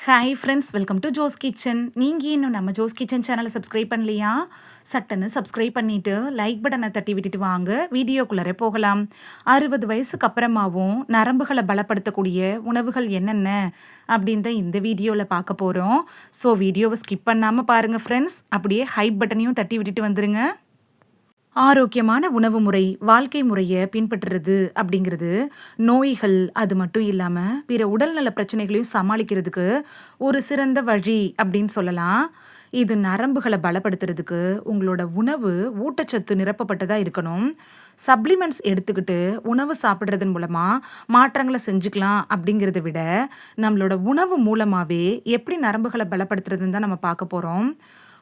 Hi friends, welcome to Jo's kitchen. நீங்கள் இன்னும் நம்ம ஜோஸ் கிச்சன் சேனலை சப்ஸ்கிரைப் பண்ணலையா? சட்டுன்னு சப்ஸ்கிரைப் பண்ணிவிட்டு லைக் பட்டனை தட்டி விட்டுட்டு வாங்க வீடியோக்குள்ளே போகலாம். 60 வயசுக்கு அப்புறமாவும் நரம்புகளை பலப்படுத்தக்கூடிய உணவுகள் என்னென்ன அப்படின்னு தான் இந்த வீடியோவில் பார்க்க போகிறோம். ஸோ வீடியோவை ஸ்கிப் பண்ணாமல் பாருங்கள் ஃப்ரெண்ட்ஸ். அப்படியே ஹைப் பட்டனையும் தட்டி விட்டுட்டு வந்துடுங்க. ஆரோக்கியமான உணவு முறை, வாழ்க்கை முறையை பின்பற்றுறது அப்படிங்கிறது நோய்கள் அது மட்டும் இல்லாமல் பிற உடல்நல பிரச்சனைகளையும் சமாளிக்கிறதுக்கு ஒரு சிறந்த வழி அப்படின்னு சொல்லலாம். இது நரம்புகளை பலப்படுத்துறதுக்கு உங்களோட உணவு ஊட்டச்சத்து நிரப்பப்பட்டதாக இருக்கணும். சப்ளிமெண்ட்ஸ் எடுத்துக்கிட்டு உணவு சாப்பிட்றதன் மூலமாக மாற்றங்களை செஞ்சுக்கலாம் அப்படிங்கிறத விட நம்மளோட உணவு மூலமாகவே எப்படி நரம்புகளை பலப்படுத்துறதுன்னு தான் நம்ம பார்க்க போகிறோம்.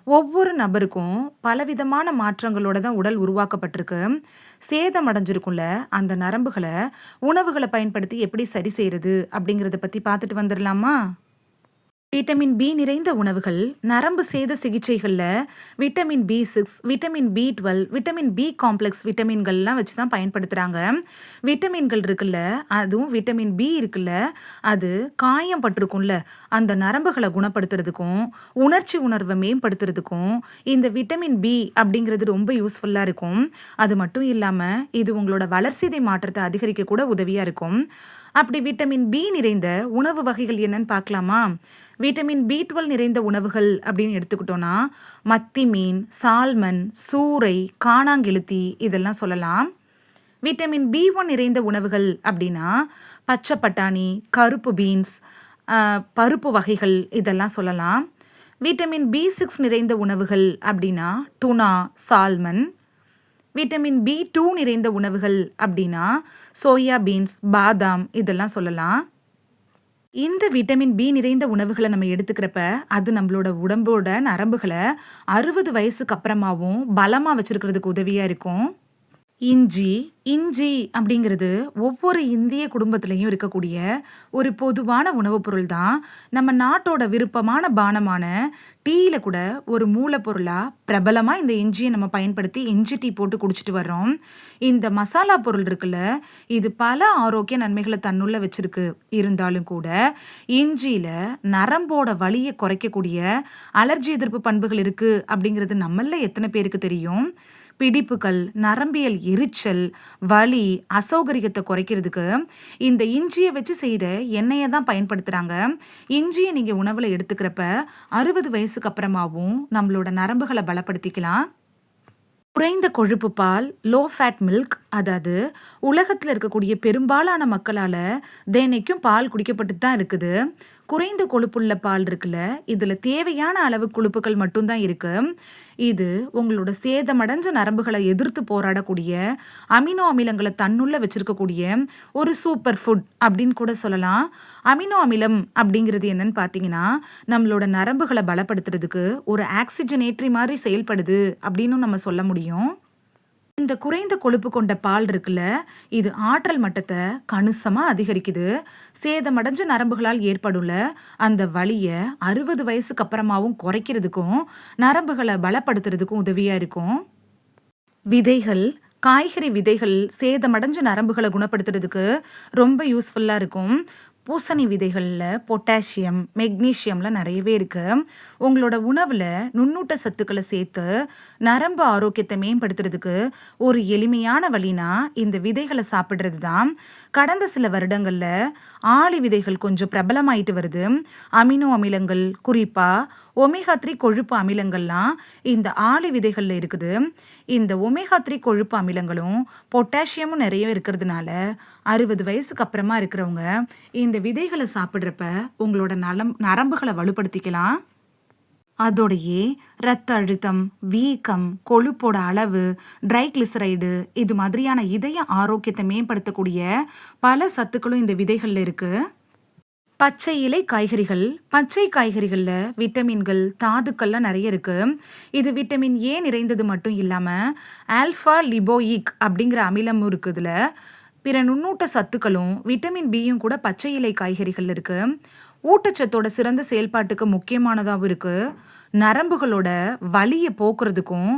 ஒவ்வொரு நபருக்கும் பலவிதமான மாற்றங்களோட தான் உடல் உருவாக்கப்பட்டிருக்கு. சேதம் அடைஞ்சிருக்கும்ல அந்த நரம்புகளை உணவுகளை பயன்படுத்தி எப்படி சரி செய்யறது அப்படிங்கிறத பற்றி பார்த்துட்டு வந்துடலாமா? விட்டமின் பி நிறைந்த உணவுகள் நரம்பு சேத சிகிச்சைகளில் விட்டமின் பி6, விட்டமின் பி12, விட்டமின் பி காம்ப்ளெக்ஸ் விட்டமின்கள்லாம் வச்சு தான் பயன்படுத்துகிறாங்க. விட்டமின்கள் இருக்குல்ல, அதுவும் விட்டமின் பி இருக்குல்ல, அது காயம் பட்டிருக்கும்ல அந்த நரம்புகளை குணப்படுத்துறதுக்கும் உணர்ச்சி உணர்வை மேம்படுத்துறதுக்கும் இந்த விட்டமின் பி அப்படிங்கிறது ரொம்ப யூஸ்ஃபுல்லாக இருக்கும். அது மட்டும் இல்லாமல் இது உங்களோட வளர்சிதை மாற்றத்தை அதிகரிக்க கூட உதவியாக இருக்கும். அப்படி விட்டமின் பி நிறைந்த உணவு வகைகள் என்னன்னு பார்க்கலாமா? விட்டமின் பி12 நிறைந்த உணவுகள் அப்படின்னு எடுத்துக்கிட்டோன்னா மத்தி மீன், சால்மன், சூறை, காணாங்கெளுத்தி இதெல்லாம் சொல்லலாம். விட்டமின் பி1 நிறைந்த உணவுகள் அப்படின்னா பச்சை பட்டாணி, கருப்பு பீன்ஸ், பருப்பு வகைகள் இதெல்லாம் சொல்லலாம். விட்டமின் பி6 நிறைந்த உணவுகள் அப்படின்னா டுனா, சால்மன். விட்டமின் பி2 நிறைந்த உணவுகள் அப்படின்னா சோயா பீன்ஸ், பாதாம் இதெல்லாம் சொல்லலாம். இந்த விட்டமின் பி நிறைந்த உணவுகளை நம்ம எடுத்துக்கிறப்ப அது நம்மளோட உடம்போட நரம்புகளை 60 வயசுக்கு அப்புறமாவும் பலமாக வச்சிருக்கிறதுக்கு உதவியாக இருக்கும். இஞ்சி அப்படிங்கிறது ஒவ்வொரு இந்திய குடும்பத்திலையும் இருக்கக்கூடிய ஒரு பொதுவான உணவுப் பொருள் தான். நம்ம நாட்டோட விருப்பமான பானமான டீயில் கூட ஒரு மூலப்பொருளாக பிரபலமாக இந்த இஞ்சியை நம்ம பயன்படுத்தி இஞ்சி டீ போட்டு குடிச்சிட்டு வர்றோம். இந்த மசாலா பொருள் இருக்குல்ல, இது பல ஆரோக்கிய நன்மைகளை தன்னுள்ள வச்சிருக்கு. இருந்தாலும் கூட இஞ்சியில் நரம்போட வலியை குறைக்கக்கூடிய அலர்ஜி எதிர்ப்பு பண்புகள் இருக்குது அப்படிங்கிறது நம்மள எத்தனை பேருக்கு தெரியும்? பிடிப்புகள், நரம்பியல் எரிச்சல், வலி, அசௌகரியத்தை குறைக்கிறதுக்கு இந்த இஞ்சியை வச்சு செய்கிற எண்ணெயை தான் பயன்படுத்துகிறாங்க. இஞ்சியை நீங்கள் உணவில் எடுத்துக்கிறப்ப 60 வயசுக்கு அப்புறமாவும் நம்மளோட நரம்புகளை பலப்படுத்திக்கலாம். குறைந்த கொழுப்பு பால், லோ ஃபேட் மில்க், அதாவது உலகத்தில் இருக்கக்கூடிய பெரும்பாலான மக்களால் தினைக்கும் பால் குடிக்கப்பட்டு தான் இருக்குது. குறைந்த கொழுப்புள்ள பால் இருக்குல்ல, இதில் தேவையான அளவு கொழுப்புகள் மட்டும்தான் இருக்கு. இது உங்களோட சேதமடைஞ்ச நரம்புகளை எதிர்த்து போராடக்கூடிய அமினோ அமிலங்களை தன்னுள்ள வச்சிருக்கக்கூடிய ஒரு சூப்பர் ஃபுட் அப்படின்னு கூட சொல்லலாம். அமினோ அமிலம் அப்படிங்கிறது என்னன்னு பார்த்தீங்கன்னா நம்மளோட நரம்புகளை பலப்படுத்துறதுக்கு ஒரு ஆக்சிஜனேற்றி மாதிரி செயல்படுது அப்படின்னு நம்ம சொல்ல முடியும். இந்த குறைந்த கொழுப்பு கொண்ட பால் இருக்குல்ல, இது ஆற்றல் மட்டத்தை கணிசமாக அதிகரிக்குது. சேதமடைஞ்ச நரம்புகளால் ஏற்படுள்ள அந்த வலியை 60 வயசுக்கு அப்புறமாவும் குறைக்கிறதுக்கும் நரம்புகளை பலப்படுத்துறதுக்கும் உதவியாக இருக்கும். விதைகள், காய்கறி விதைகள் சேதமடைஞ்ச நரம்புகளை குணப்படுத்துறதுக்கு ரொம்ப யூஸ்ஃபுல்லாக இருக்கும். பூசணி விதைகளில் பொட்டாசியம், மெக்னீஷியம்லாம் நிறையவே இருக்குது. உங்களோட உணவில் நுண்ணூட்ட சத்துக்களை சேர்த்து நரம்பு ஆரோக்கியத்தை மேம்படுத்துறதுக்கு ஒரு எளிமையான வழினா இந்த விதைகளை சாப்பிட்றது தான். கடந்த சில வருடங்களில் ஆளி விதைகள் கொஞ்சம் பிரபலமாயிட்டு வருது. அமினோ அமிலங்கள், குறிப்பாக ஒமேகா 3 கொழுப்பு அமிலங்கள்லாம் இந்த ஆளி விதைகளில் இருக்குது. இந்த ஒமேகா 3 கொழுப்பு அமிலங்களும் பொட்டாசியமும் நிறைய இருக்கிறதுனால 60 வயசுக்கு அப்புறமா இருக்கிறவங்க இந்த விதைகளை சாப்பிட்றப்ப உங்களோட நரம்புகளை வலுப்படுத்திக்கலாம். அதோடையே இரத்த அழுத்தம், வீக்கம், கொழுப்போட அளவு, ட்ரைக்ளிசரைடு இது மாதிரியான இதய ஆரோக்கியத்தை மேம்படுத்தக்கூடிய பல சத்துக்களும் இந்த விதைகளில் இருக்குது. பச்சை இலை காய்கறிகள், பச்சை காய்கறிகளில் விட்டமின்கள், தாதுக்கள்லாம் நிறைய இருக்குது. இது விட்டமின் ஏ நிறைந்தது மட்டும் இல்லாமல் ஆல்ஃபா லிபோயிக் அப்படிங்கிற அமிலமும் இருக்குதுல. பிற நுண்ணூட்ட சத்துக்களும் விட்டமின் பியும் கூட பச்சை இலை காய்கறிகள் இருக்குது. ஊட்டச்சத்தோட சிறந்த செயல்பாட்டுக்கு முக்கியமானதாகவும் இருக்குது. நரம்புகளோட வலியை போக்குறதுக்கும்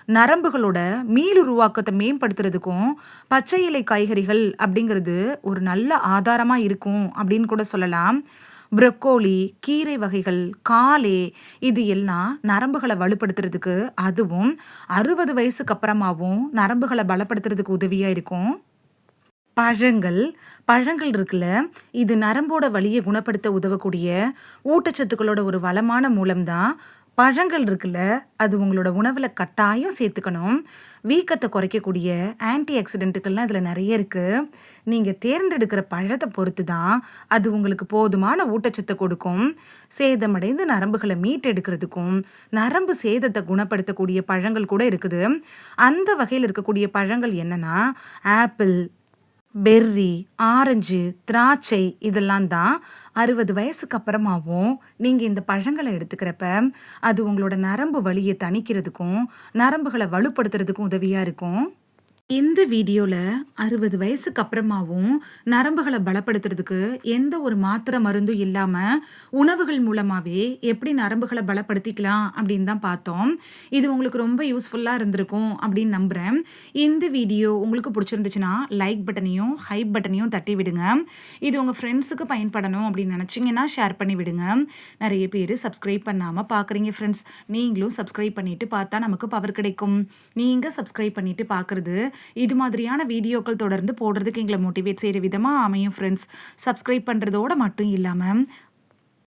நரம்புகளோட மீளுருவாக்கத்தை மேம்படுத்துறதுக்கும் பச்சை இலை காய்கறிகள் அப்படிங்கிறது ஒரு நல்ல ஆதாரமாக இருக்கும் அப்படின்னு கூட சொல்லலாம். ப்ரொக்கோலி, கீரை வகைகள், காலே இது எல்லாம் நரம்புகள வலுப்படுத்துறதுக்கு, அதுவும் 60 வயசுக்கு அப்புறமாவும் நரம்புகள பலப்படுத்துறதுக்கு உதவியா இருக்கும். பழங்கள் பழங்கள் இருக்குல்ல, இது நரம்போட வலிய குணப்படுத்த உதவக்கூடிய ஊட்டச்சத்துக்களோட ஒரு வளமான மூலம் தான். பழங்கள் இருக்குல்ல, அது உங்களோட உணவுல கட்டாயம் சேர்த்துக்கணும். வீக்கத்த குறைக்கக்கூடிய ஆன்டி ஆக்சிடென்ட்டுகள்லாம் இதுல நெறைய இருக்கு. நீங்க தேர்ந்தெடுக்கிற பழத்த பொறுத்து தான், அது உங்களுக்கு போதுமான ஊட்டச்சத்த கொடுக்கும். சேதமடைந்த நரம்புகள மீட்டெடுக்கிறதுக்கும், நரம்பு சேதத்த குணப்படுத்தக்கூடிய பழங்கள் கூட இருக்குது. அந்த வகையில இருக்கக்கூடிய பழங்கள் என்னன்னா, ஆப்பிள், பெர்ரி, ஆரஞ்சு, திராட்சை இதெல்லாம் தான். 60 வயசுக்கு அப்புறமாவும் நீங்க இந்த பழங்கள எடுத்துக்கிறப்ப, அது உங்களோட நரம்பு வலிய தணிக்கிறதுக்கும், நரம்புகள வலுப்படுத்துறதுக்கும் உதவியா இருக்கும். இந்த வீடியோல 60 வயசுக்கு அப்புறமாவும் நரம்புகள பலப்படுத்துறதுக்கு எந்த ஒரு மாத்திரை மருந்தும் இல்லாம, உணவுகள் மூலமாவே எப்படி நரம்புகள பலப்படுத்திக்கலாம் அப்படின்னு தான் பார்த்தோம். இது உங்களுக்கு ரொம்ப யூஸ்ஃபுல்லா இருந்திருக்கும் அப்படின்னு நம்புறேன். இந்த வீடியோ உங்களுக்கு பிடிச்சிருந்துச்சுன்னா, லைக் பட்டனையும், ஹைப் பட்டனையும் தட்டி விடுங்க. இது உங்க ஃப்ரெண்ட்ஸுக்கு பயன்படணும் அப்படின்னு நினைச்சீங்கன்னா, ஷேர் பண்ணி விடுங்க. நெறைய பேரு சப்ஸ்கிரைப் பண்ணாம பார்க்குறீங்க ஃப்ரெண்ட்ஸ். நீங்களும் சப்ஸ்கிரைப் பண்ணிட்டு பார்த்தா நமக்கு பவர் கிடைக்கும். நீங்க சப்ஸ்கிரைப் பண்ணிட்டு பார்க்குறது இது மாதிரியான வீடியோக்கள் தொடர்ந்து போடுறதுக்கு எங்களை மோட்டிவேட் செய்கிற விதமாக அமையும் ஃப்ரெண்ட்ஸ். சப்ஸ்கிரைப் பண்ணுறதோட மட்டும் இல்லாமல்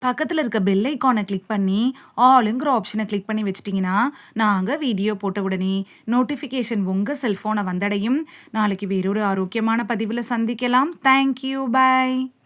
பக்கத்தில் இருக்க பெல் ஐக்கானை கிளிக் பண்ணி ஆளுங்கிற ஆப்ஷனை கிளிக் பண்ணி வச்சிட்டிங்கன்னா நாங்கள் வீடியோ போட்ட உடனே நோட்டிஃபிகேஷன் உங்கள் செல்ஃபோனை வந்தடையும். நாளைக்கு வேறொரு ஆரோக்கியமான பதிவில் சந்திக்கலாம். Thank you, by.